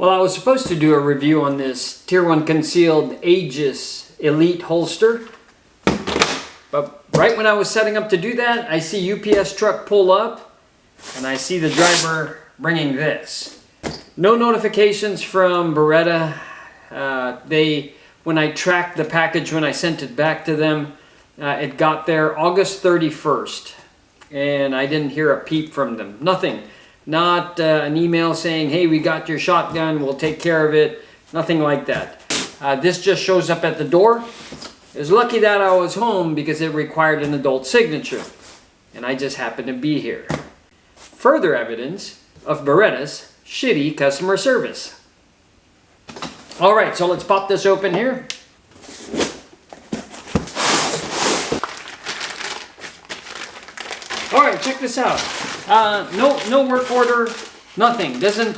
Well, I was supposed to do a review on this Tier 1 concealed Aegis Elite holster, but right when I was setting up to do that, I see UPS truck pull up and I see the driver bringing this. No notifications from Beretta. When I tracked the package, when I sent it back to them, it got there August 31st, and I didn't hear a peep from them. Nothing. Not an email saying, hey, we got your shotgun, we'll take care of it. Nothing like that. This just shows up at the door. It was lucky that I was home because it required an adult signature, and I just happened to be here. Further evidence of Beretta's shitty customer service. All right, so let's pop this open here. All right, check this out. No work order, nothing. Doesn't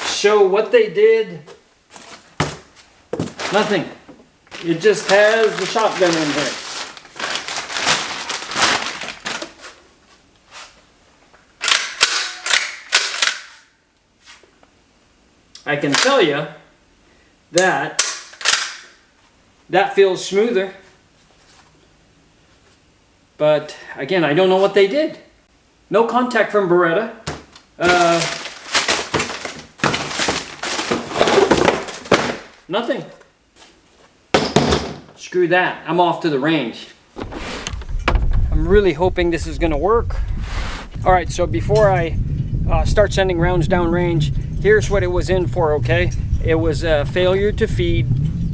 show what they did. Nothing. It just has the shotgun in here. I can tell you that feels smoother. But again, I don't know what they did. No contact from Beretta. Nothing. Screw that. I'm off to the range. I'm really hoping this is going to work. All right, so before I start sending rounds downrange, here's what it was in for, okay? It was a failure to feed,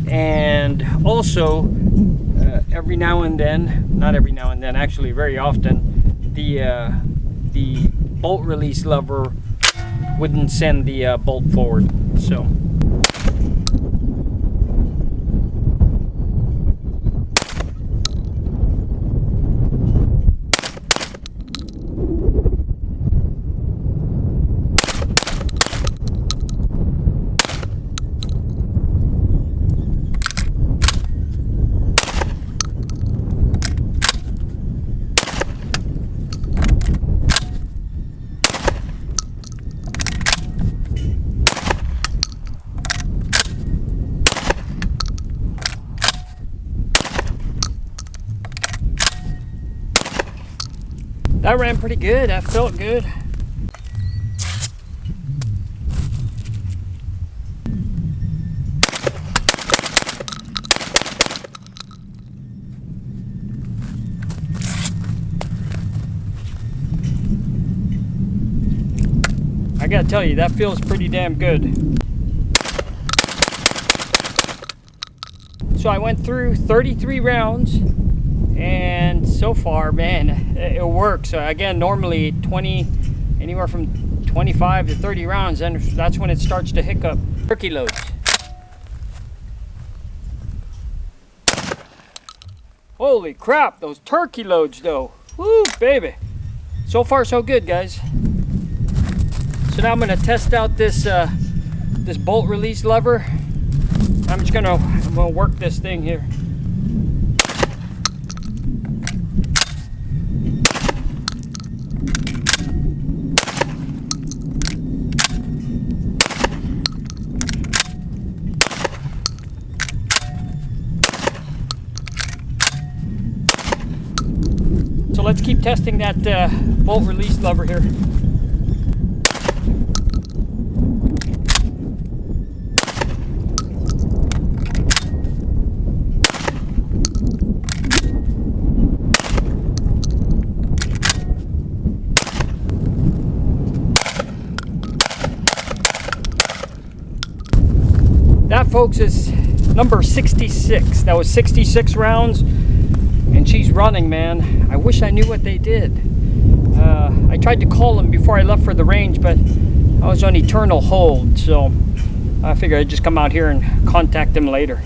and also every now and then, not every now and then, actually very often, the bolt release lever wouldn't send the bolt forward. So that ran pretty good. That felt good. I gotta tell you, that feels pretty damn good. So I went through 33 rounds. And so far, man, it works. So again, normally anywhere from 25 to 30 rounds, and that's when it starts to hiccup. Turkey loads. Holy crap, those turkey loads though. Woo, baby. So far, so good, guys. So now I'm gonna test out this this bolt release lever. I'm gonna work this thing here. So let's keep testing that bolt release lever here. That, folks, is number 66. That was 66 rounds. And she's running, man. I wish I knew what they did. I tried to call them before I left for the range, but I was on eternal hold, so I figured I'd just come out here and contact them later.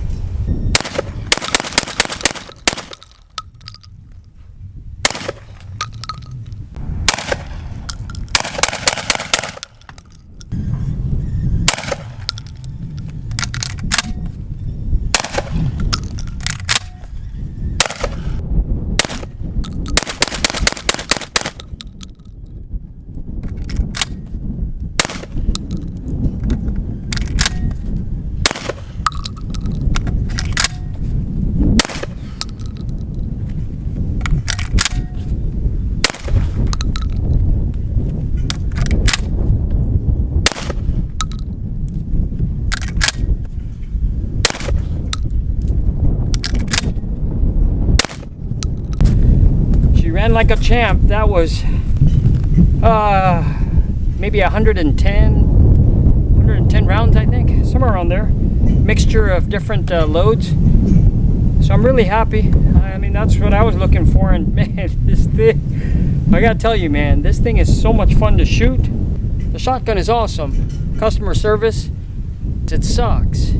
ran like a champ. That was maybe 110 rounds, I think, somewhere around there. Mixture of different loads. So I'm really happy. I mean, that's what I was looking for. And man, this thing, I gotta tell you, man, this thing is so much fun to shoot. The shotgun is awesome. Customer service, it sucks.